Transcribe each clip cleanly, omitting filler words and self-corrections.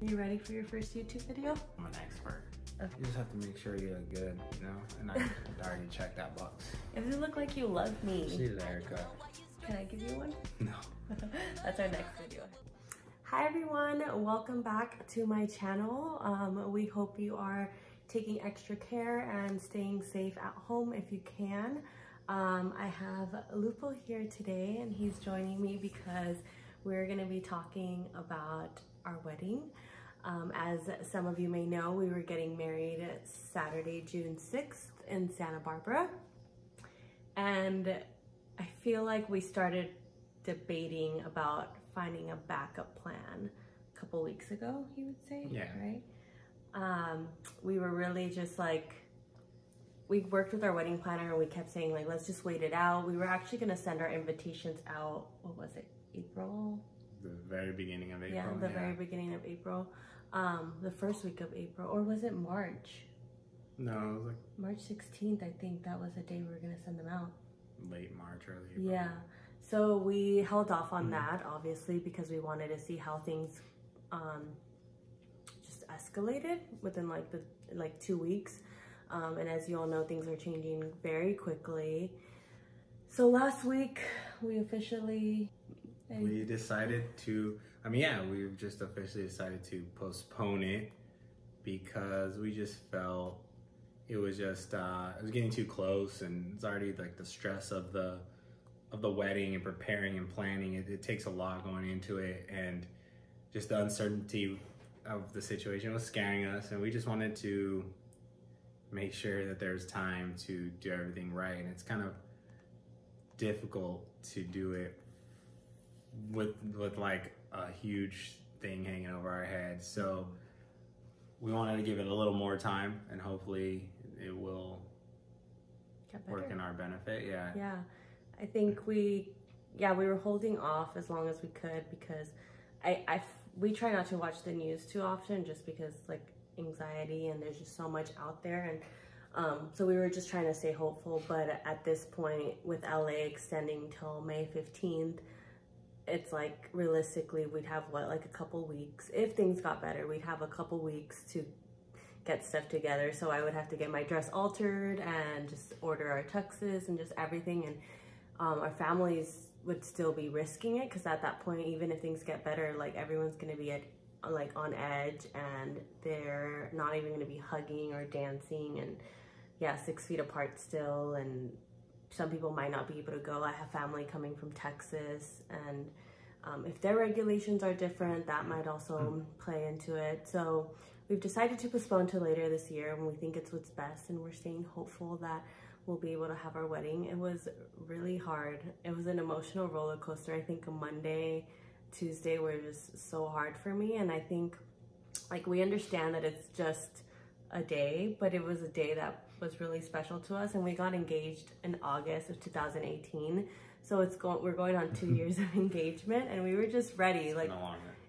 You ready for your first YouTube video? I'm an expert. Okay. You just have to make sure you look good, you know? And I already checked that box. If you look like you love me. She did a haircut. Can I give you one? No. That's our next video. Hi everyone, welcome back to my channel. We hope you are taking extra care and staying safe at home if you can. I have Lupo here today and he's joining me because we're gonna be talking about our wedding. As some of you may know, we were getting married Saturday, June 6th in Santa Barbara. And I feel like we started debating about finding a backup plan a couple weeks ago, you would say, yeah. Right? We were really just like, we worked with our wedding planner and we kept saying like, let's just wait it out. We were actually gonna send our invitations out, what was it, April? The very beginning of April. Yeah, the very beginning of April. The first week of April, or was it March? No, it was like March 16th, I think that was the day we were gonna send them out. Late March, early April. Yeah, so we held off on that, obviously, because we wanted to see how things just escalated within like 2 weeks. And as you all know, things are changing very quickly. So last week, we officially... We decided to, we just officially decided to postpone it because we just felt it was just, it was getting too close, and it's already like the stress of the wedding and preparing and planning. It takes a lot going into it, and just the uncertainty of the situation was scaring us, and we just wanted to make sure that there's time to do everything right. And it's kind of difficult to do it with like a huge thing hanging over our heads. So we wanted to give it a little more time, and hopefully it will work in our benefit. Yeah, I think we were holding off as long as we could because we try not to watch the news too often, just because like anxiety, and there's just so much out there. And so we were just trying to stay hopeful. But at this point, with LA extending till May 15th, it's like realistically we'd have like a couple weeks. If things got better, we'd have a couple weeks to get stuff together. So I would have to get my dress altered and just order our tuxes and just everything. And our families would still be risking it, because at that point, even if things get better, like everyone's gonna be on edge, and they're not even gonna be hugging or dancing, and 6 feet apart still, and some people might not be able to go. I have family coming from Texas, and if their regulations are different, that might also play into it. So we've decided to postpone to later this year when we think it's what's best, and we're staying hopeful that we'll be able to have our wedding. It was really hard. It was an emotional roller coaster. I think Monday, Tuesday were just so hard for me, and I think like we understand that it's just a day, but it was a day that was really special to us, and we got engaged in August of 2018. So we're going on 2 years of engagement, and we were just ready. Like,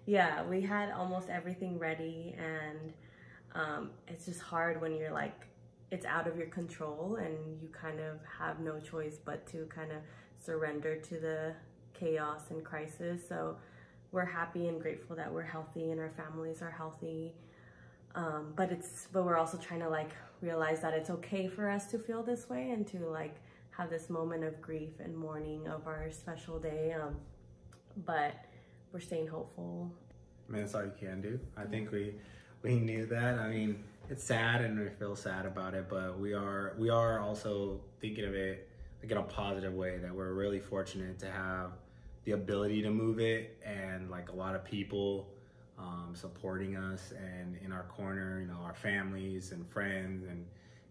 yeah, we had almost everything ready, and it's just hard when you're like, it's out of your control, and you kind of have no choice but to kind of surrender to the chaos and crisis. So we're happy and grateful that we're healthy and our families are healthy. But we're also trying to like realize that it's okay for us to feel this way and to like have this moment of grief and mourning of our special day. But we're staying hopeful. That's all you can do. I think we knew that. It's sad and we feel sad about it, but we are also thinking of it like in a positive way, that we're really fortunate to have the ability to move it, and like a lot of people supporting us and in our corner, our families and friends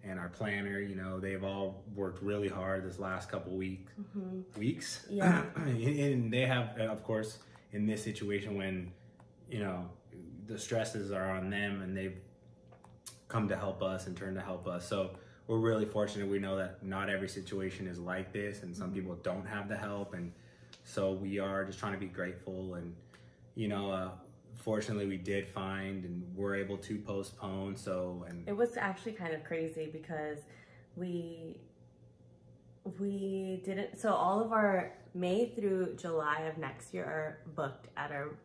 and our planner, they've all worked really hard this last couple weeks. Yeah. And they have, of course, in this situation when, the stresses are on them, and they've come to help us and turn to help us. So we're really fortunate. We know that not every situation is like this, and some people don't have the help. And so we are just trying to be grateful, and, fortunately we did find and were able to postpone. And it was actually kind of crazy because we didn't, so all of our May through July of next year are booked at our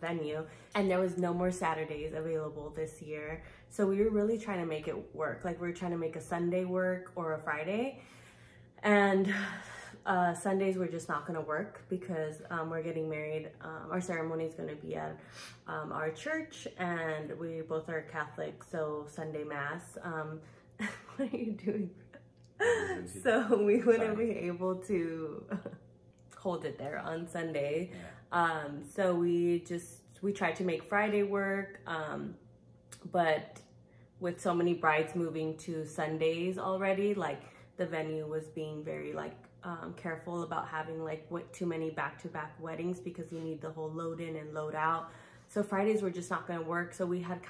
venue, and there was no more Saturdays available this year. So we were really trying to make it work. Like we were trying to make a Sunday work or a Friday, and Sundays were just not going to work because we're getting married. Our ceremony is going to be at our church, and we both are Catholic, so Sunday Mass. What are you doing? So we wouldn't be able to hold it there on Sunday. Yeah. So we tried to make Friday work, but with so many brides moving to Sundays already, like the venue was being very careful about having too many back-to-back weddings because you need the whole load in and load out. So Fridays were just not going to work. So we had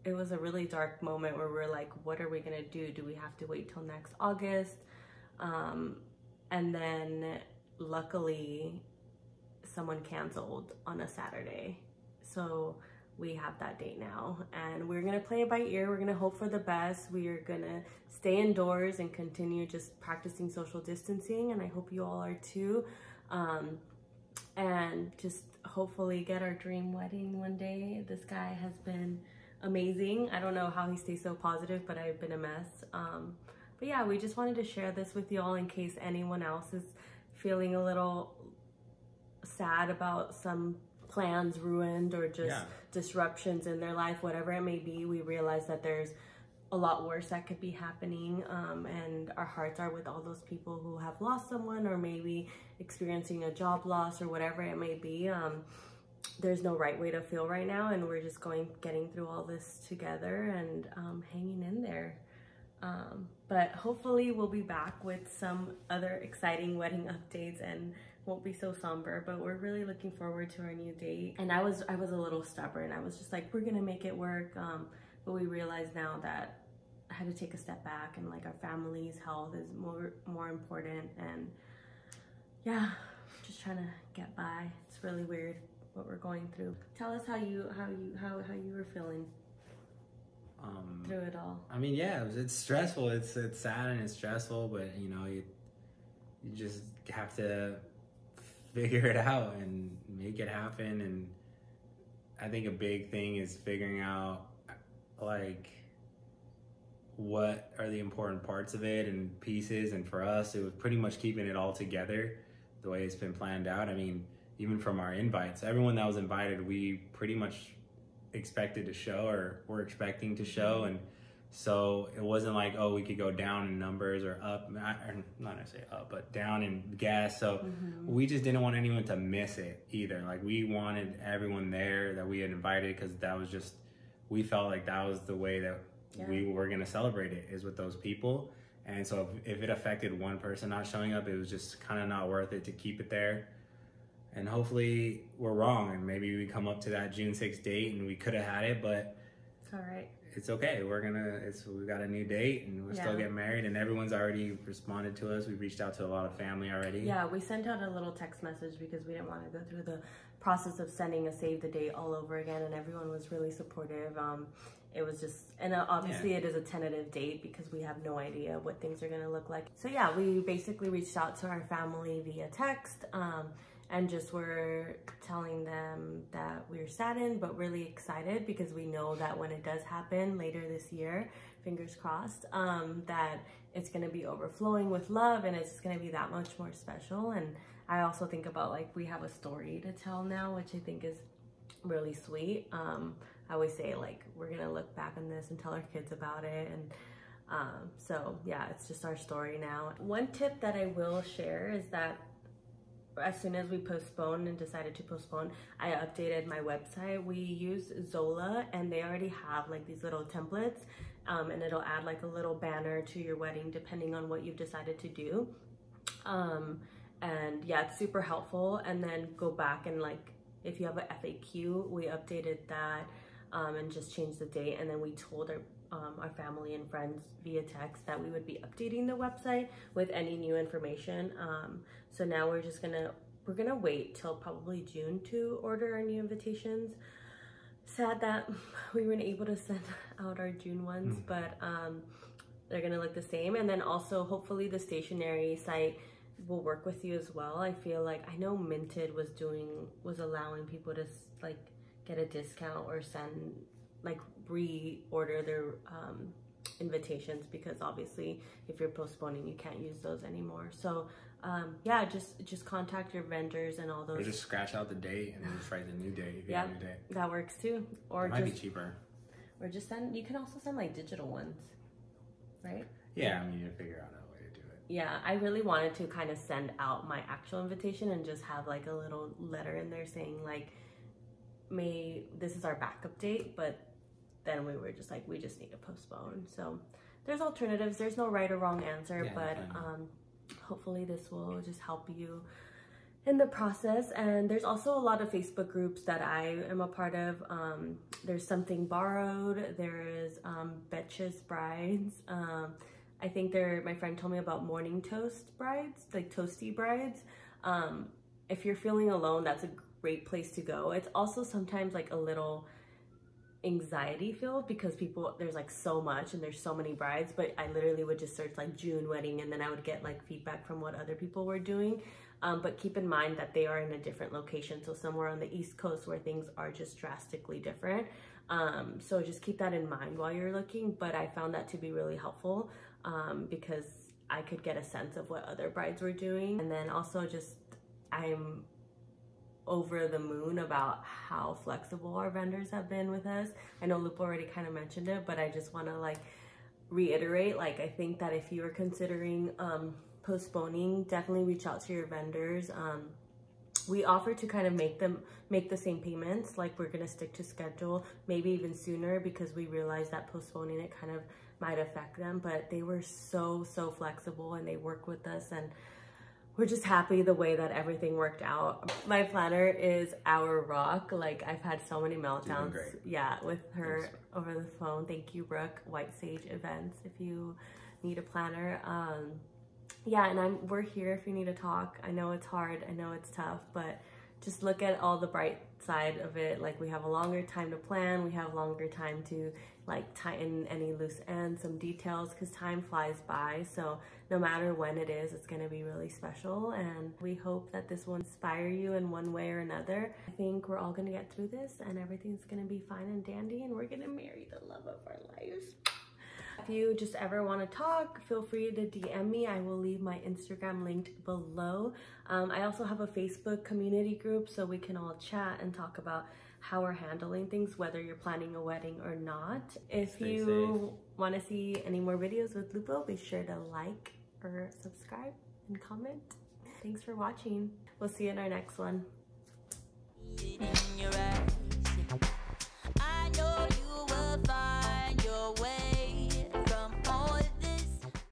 it was a really dark moment where we're like, what are we going to do? Do we have to wait till next August? And then luckily someone canceled on a Saturday. So we have that date now, and we're going to play it by ear. We're going to hope for the best. We are going to stay indoors and continue just practicing social distancing. And I hope you all are too. And just hopefully get our dream wedding one day. This guy has been amazing. I don't know how he stays so positive, but I've been a mess. But yeah, we just wanted to share this with y'all in case anyone else is feeling a little sad about some plans ruined or just disruptions in their life, whatever it may be. We realize that there's a lot worse that could be happening, and our hearts are with all those people who have lost someone or maybe experiencing a job loss or whatever it may be. There's no right way to feel right now, and we're just getting through all this together and hanging in there. But hopefully we'll be back with some other exciting wedding updates and won't be so somber, but we're really looking forward to our new date. And I was a little stubborn. I was just like, we're gonna make it work. But we realize now that I had to take a step back, and our family's health is more important. And yeah, just trying to get by. It's really weird what we're going through. Tell us how you were feeling through it all. I mean, yeah, it's stressful. It's sad and it's stressful, but you just have to figure it out and make it happen. And I think a big thing is figuring out what are the important parts of it and pieces. And for us, it was pretty much keeping it all together the way it's been planned out. I mean, even from our invites, everyone that was invited, we pretty much expected to show or were expecting to show. And so it wasn't like, oh, we could go down in numbers or up, or not necessarily up, but down in guests. So we just didn't want anyone to miss it either. We wanted everyone there that we had invited, because that was just, we felt like that was the way that we were going to celebrate it, is with those people. And so if it affected one person not showing up, it was just kind of not worth it to keep it there. And hopefully we're wrong, and maybe we come up to that June 6th date and we could have had it, but it's all right. It's okay. We got a new date, and we're still getting married, and everyone's already responded to us. We reached out to a lot of family already. Yeah, we sent out a little text message because we didn't want to go through the process of sending a save the date all over again, and everyone was really supportive. It was just, and obviously it is a tentative date because we have no idea what things are going to look like. So yeah, we basically reached out to our family via text, and just were telling them that we're saddened but really excited, because we know that when it does happen later this year, fingers crossed, that it's going to be overflowing with love, and it's going to be that much more special. And I also think about we have a story to tell now, which I think is really sweet. I always say we're going to look back on this and tell our kids about it. And so yeah, it's just our story now. One tip that I will share is that as soon as we postponed and decided to postpone, I updated my website. We use Zola, and they already have these little templates, and it'll add a little banner to your wedding depending on what you've decided to do. And yeah, it's super helpful. And then go back and if you have a FAQ, we updated that and just changed the date. And then we told our family and friends via text that we would be updating the website with any new information. So now we're gonna wait till probably June to order our new invitations. Sad that we weren't able to send out our June ones, but they're gonna look the same. And then also hopefully the stationery site, will work with you as well. I feel like, I know Minted was allowing people to like get a discount or send, like reorder their invitations, because obviously if you're postponing, you can't use those anymore. So yeah, just contact your vendors and all those. Or just scratch out the date and then just write the new date if you have a new date. That works too. Or it might be cheaper. Or just send, you can also send like digital ones, right? Yeah, I mean, you figure out a way to do it. Yeah, I really wanted to kind of send out my actual invitation and just have like a little letter in there saying like, this is our backup date, but then we were just like, we just need to postpone. So there's alternatives. There's no right or wrong answer, yeah, but hopefully this will just help you in the process. And there's also a lot of Facebook groups that I am a part of. There's Something Borrowed. There is Betches Brides. I think my friend told me about Morning Toast Brides, like toasty brides. If you're feeling alone, that's a great place to go. It's also sometimes like a little anxiety filled because there's like so much and there's so many brides, but I literally would just search like June wedding and then I would get like feedback from what other people were doing. But keep in mind that they are in a different location, so somewhere on the East Coast where things are just drastically different. So just keep that in mind while you're looking. But I found that to be really helpful because I could get a sense of what other brides were doing. And then also just, I'm over the moon about how flexible our vendors have been with us. I know Lupo already kind of mentioned it, but I just want to like reiterate, like I think that if you are considering postponing, definitely reach out to your vendors. We offer to kind of make the same payments, like we're gonna stick to schedule, maybe even sooner, because we realized that postponing it kind of might affect them, but they were so flexible and they work with us, and we're just happy the way that everything worked out. My planner is our rock. Like I've had so many meltdowns, yeah, with her over the phone. Thank you, Brooke. White Sage Events, if you need a planner. Yeah, and we're here if you need to talk. I know it's hard, I know it's tough, but just look at all the bright side of it. Like we have a longer time to plan, we have longer time to like tighten any loose ends, some details, because time flies by. So no matter when it is, it's gonna be really special, and we hope that this will inspire you in one way or another. I think we're all gonna get through this and everything's gonna be fine and dandy, and we're gonna marry the love of our lives. If you just ever want to talk, feel free to DM me. I will leave my Instagram linked below. I also have a Facebook community group, so we can all chat and talk about how we're handling things, whether you're planning a wedding or not. If you want to see any more videos with Lupo, be sure to like or subscribe and comment. Thanks for watching. We'll see you in our next one.